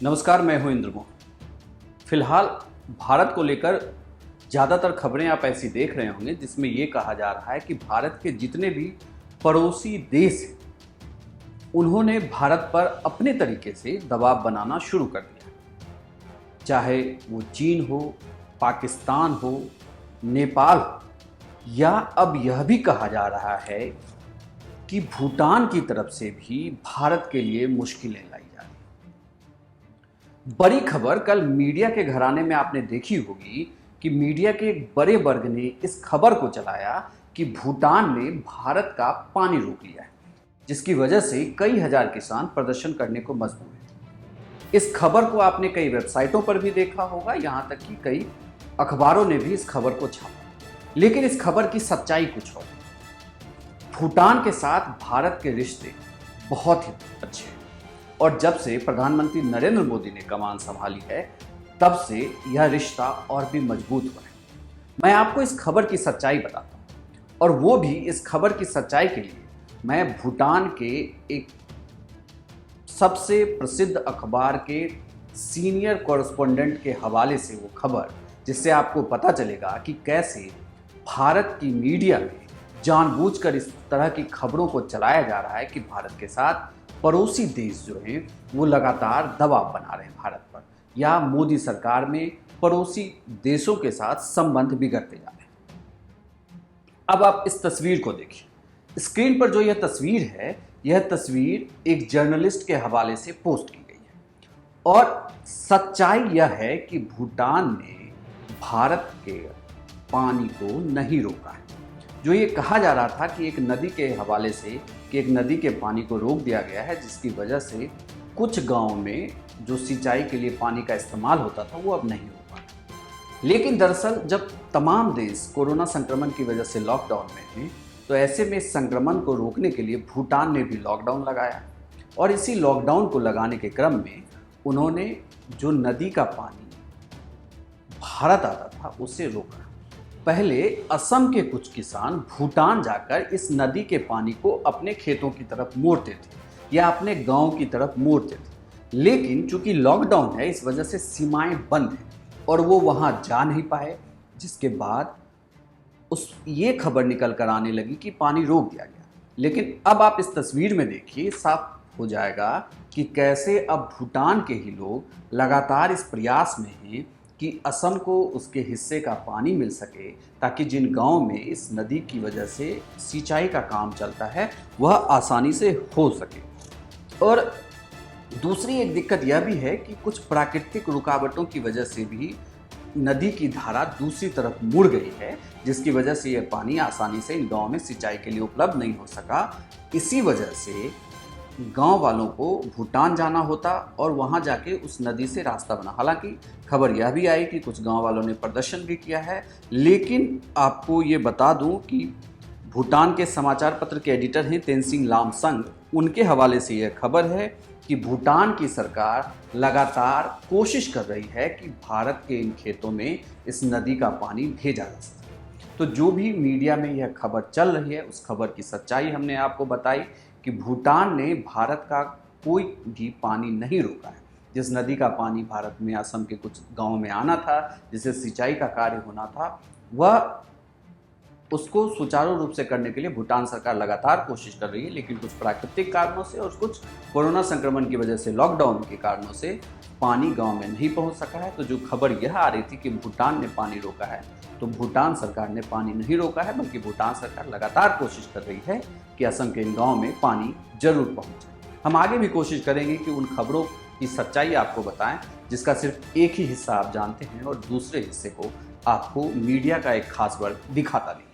नमस्कार, मैं हूं इंद्रमोहन। फिलहाल भारत को लेकर ज़्यादातर खबरें आप ऐसी देख रहे होंगे जिसमें ये कहा जा रहा है कि भारत के जितने भी पड़ोसी देश हैं उन्होंने भारत पर अपने तरीके से दबाव बनाना शुरू कर दिया। चाहे वो चीन हो, पाकिस्तान हो, नेपाल हो, या अब यह भी कहा जा रहा है कि भूटान की तरफ से भी भारत के लिए मुश्किलें लाई जा रही हैं। बड़ी खबर कल मीडिया के घराने में आपने देखी होगी कि मीडिया के एक बड़े वर्ग ने इस खबर को चलाया कि भूटान ने भारत का पानी रोक लिया है, जिसकी वजह से कई हजार किसान प्रदर्शन करने को मजबूर हैं। इस खबर को आपने कई वेबसाइटों पर भी देखा होगा, यहां तक कि कई अखबारों ने भी इस खबर को छापा। लेकिन इस खबर की सच्चाई कुछ और। भूटान के साथ भारत के रिश्ते बहुत ही अच्छे हैं और जब से प्रधानमंत्री नरेंद्र मोदी ने कमान संभाली है तब से यह रिश्ता और भी मजबूत हुआ है। मैं आपको इस खबर की सच्चाई बताता हूं और वो भी इस खबर की सच्चाई के लिए मैं भूटान के एक सबसे प्रसिद्ध अखबार के सीनियर कॉरेस्पोंडेंट के हवाले से वो खबर, जिससे आपको पता चलेगा कि कैसे भारत की मीडिया में जानबूझकर इस तरह की खबरों को चलाया जा रहा है कि भारत के साथ पड़ोसी देश जो हैं वो लगातार दबाव बना रहे हैं भारत पर, या मोदी सरकार में पड़ोसी देशों के साथ संबंध बिगड़ते जा रहे हैं। अब आप इस तस्वीर को देखिए। स्क्रीन पर जो यह तस्वीर है, यह तस्वीर एक जर्नलिस्ट के हवाले से पोस्ट की गई है और सच्चाई यह है कि भूटान ने भारत के पानी को नहीं रोका है। जो ये कहा जा रहा था कि एक नदी के हवाले से कि एक नदी के पानी को रोक दिया गया है, जिसकी वजह से कुछ गांव में जो सिंचाई के लिए पानी का इस्तेमाल होता था वो अब नहीं हो पा रहा। लेकिन दरअसल जब तमाम देश कोरोना संक्रमण की वजह से लॉकडाउन में थे तो ऐसे में संक्रमण को रोकने के लिए भूटान ने भी लॉकडाउन लगाया और इसी लॉकडाउन को लगाने के क्रम में उन्होंने जो नदी का पानी भारत आता था उसे रोका। पहले असम के कुछ किसान भूटान जाकर इस नदी के पानी को अपने खेतों की तरफ मोड़ते थे या अपने गांव की तरफ मोड़ते थे, लेकिन चूंकि लॉकडाउन है इस वजह से सीमाएं बंद हैं और वो वहां जा नहीं पाए, जिसके बाद ये खबर निकल कर आने लगी कि पानी रोक दिया गया। लेकिन अब आप इस तस्वीर में देखिए, साफ हो जाएगा कि कैसे अब भूटान के ही लोग लगातार इस प्रयास में हैं कि असम को उसके हिस्से का पानी मिल सके, ताकि जिन गांव में इस नदी की वजह से सिंचाई का काम चलता है वह आसानी से हो सके। और दूसरी एक दिक्कत यह भी है कि कुछ प्राकृतिक रुकावटों की वजह से भी नदी की धारा दूसरी तरफ मुड़ गई है, जिसकी वजह से यह पानी आसानी से इन गाँव में सिंचाई के लिए उपलब्ध नहीं हो सका। इसी वजह से गांव वालों को भूटान जाना होता और वहां जाके उस नदी से रास्ता बना। हालांकि खबर यह भी आई कि कुछ गांव वालों ने प्रदर्शन भी किया है, लेकिन आपको ये बता दूं कि भूटान के समाचार पत्र के एडिटर हैं तेनसिंग लामसंग, उनके हवाले से यह खबर है कि भूटान की सरकार लगातार कोशिश कर रही है कि भारत के इन खेतों में इस नदी का पानी भेजा जा सके। तो जो भी मीडिया में यह खबर चल रही है उस खबर की सच्चाई हमने आपको बताई कि भूटान ने भारत का कोई भी पानी नहीं रोका है। जिस नदी का पानी भारत में असम के कुछ गांवों में आना था, जिसे सिंचाई का कार्य होना था, वह उसको सुचारू रूप से करने के लिए भूटान सरकार लगातार कोशिश कर रही है, लेकिन कुछ प्राकृतिक कारणों से और कुछ कोरोना संक्रमण की वजह से लॉकडाउन के कारणों से पानी गांव में नहीं पहुंच सका है। तो जो खबर यह आ रही थी कि भूटान ने पानी रोका है, तो भूटान सरकार ने पानी नहीं रोका है, बल्कि भूटान सरकार लगातार कोशिश कर रही है कि असम के इन गाँव में पानी जरूर पहुँचे। हम आगे भी कोशिश करेंगे कि उन खबरों की सच्चाई आपको बताएं जिसका सिर्फ एक ही हिस्सा आप जानते हैं और दूसरे हिस्से को आपको मीडिया का एक खास वर्ग दिखाता नहीं।